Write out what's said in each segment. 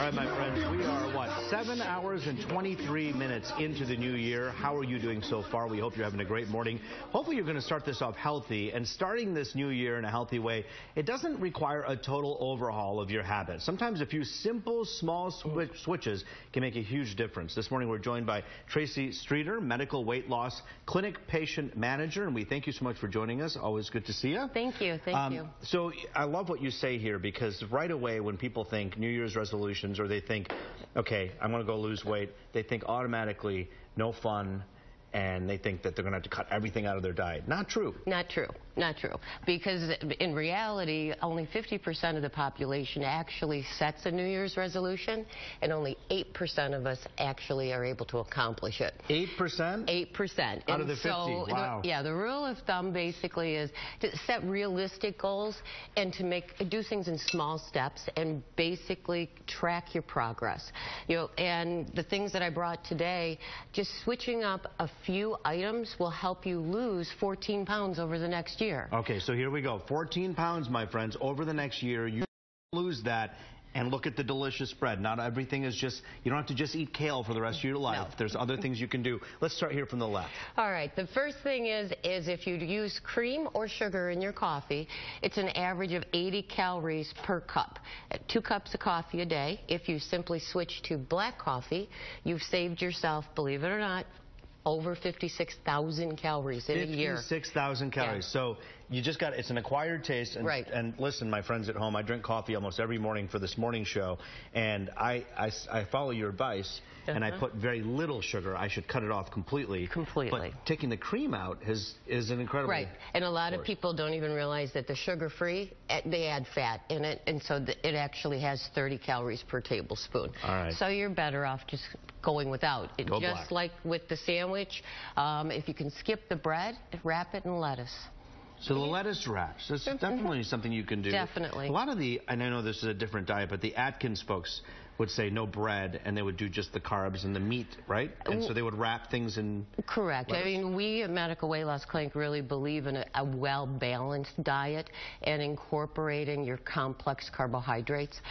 All right, my friends, we are, 7 hours and 23 minutes into the new year. How are you doing so far? We hope you're having a great morning. Hopefully you're going to start this off healthy. And starting this new year in a healthy way, it doesn't require a total overhaul of your habits. Sometimes a few simple, small switches can make a huge difference. This morning we're joined by Tracy Strieter, medical weight loss clinic patient manager. And we thank you so much for joining us. Always good to see you. Thank you. Thank you. So I love what you say here, because right away when people think New Year's resolutions, or they think, okay, I'm going to go lose weight, they think automatically no fun, and they think that they're going to have to cut everything out of their diet. Not true. Not true. Not true. Because in reality, only 50% of the population actually sets a New Year's resolution, and only 8% of us actually are able to accomplish it. 8%? 8%. Out of the 50, wow. The rule of thumb basically is to set realistic goals and to do things in small steps and basically track your progress. And the things that I brought today, just switching up a few items will help you lose 14 pounds over the next year. Okay, so here we go. 14 pounds, my friends, over the next year. You lose that. And look at the delicious bread. Not everything is just, you don't have to just eat kale for the rest of your life. No. There's other things you can do. Let's start here from the left. All right. The first thing is if you use cream or sugar in your coffee, it's an average of 80 calories per cup. 2 cups of coffee a day. If you simply switch to black coffee, you've saved yourself, believe it or not, over 56,000 calories in a year. 56,000 calories. Yeah. So you just got, it's an acquired taste. And, right. And listen, my friends at home, I drink coffee almost every morning for this morning show. And I follow your advice. And I put very little sugar. I should cut it off completely. Completely. But taking the cream out is an incredible. Right. And a lot of people don't even realize that the sugar-free, they add fat in it. And so it actually has 30 calories per tablespoon. All right. So you're better off just going without. Go just black. Like with the sandwich, if you can skip the bread, wrap it in lettuce. So the lettuce wraps, that's definitely something you can do. Definitely. A lot of and I know this is a different diet, but the Atkins folks would say no bread, and they would do just the carbs and the meat, right? And so they would wrap things in Correct. lettuce. I mean, we at Medical Weight Loss Clinic really believe in a well-balanced diet and incorporating your complex carbohydrates,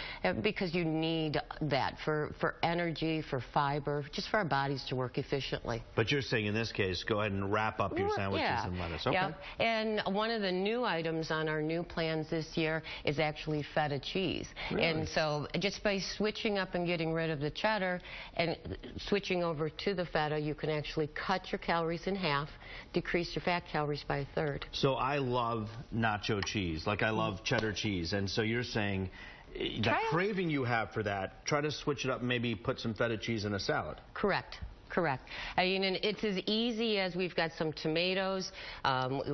because you need that for energy, for fiber, just for our bodies to work efficiently. But you're saying in this case, go ahead and wrap up your sandwiches in lettuce. Okay. Yeah. And one of the new items on our new plans this year is actually feta cheese. Really? And so just by switching up and getting rid of the cheddar and switching over to the feta, you can actually cut your calories in half, decrease your fat calories by 1/3. So I love nacho cheese, like I love cheddar cheese. And so you're saying that craving you have for that, try to switch it up and maybe put some feta cheese in a salad. Correct. Correct. I mean, and it's as easy as we've got some tomatoes,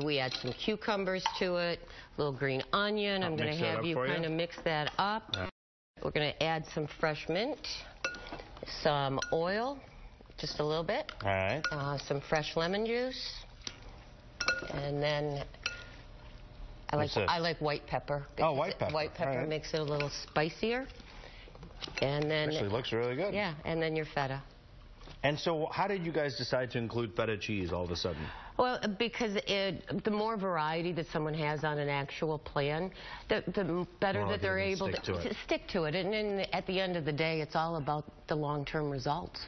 we add some cucumbers to it, a little green onion. I'm going to have you kind of mix that up. We're going to add some fresh mint, some oil, just a little bit. All right. Some fresh lemon juice, and then I like white pepper. Oh, white pepper. White pepper makes it a little spicier. And then actually looks really good. Yeah, and then your feta. And so how did you guys decide to include feta cheese all of a sudden? Well, because the more variety that someone has on an actual plan, the better that they're able to stick to it. And at the end of the day, it's all about the long-term results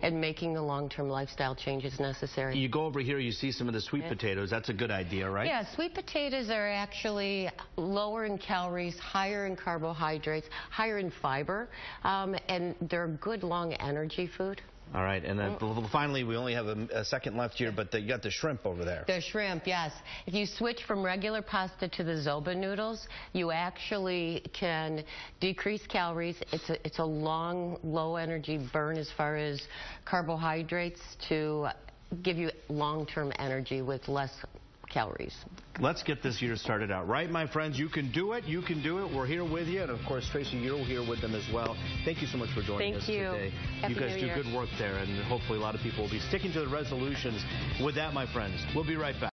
and making the long-term lifestyle changes necessary. You go over here, you see some of the sweet potatoes. That's a good idea, right? Yeah, sweet potatoes are actually lower in calories, higher in carbohydrates, higher in fiber, and they're a good long energy food. All right, and then finally, we only have a second left here, but you got the shrimp over there. The shrimp, yes. If you switch from regular pasta to the Zoba noodles, you actually can decrease calories. It's a long, low-energy burn as far as carbohydrates to give you long-term energy with less calories. Let's get this year started out right, my friends. You can do it. You can do it. We're here with you. And, of course, Tracy, you're here with them as well. Thank you so much for joining us today. Happy you guys New do Year. Good work there, and hopefully a lot of people will be sticking to the resolutions. With that, my friends, we'll be right back.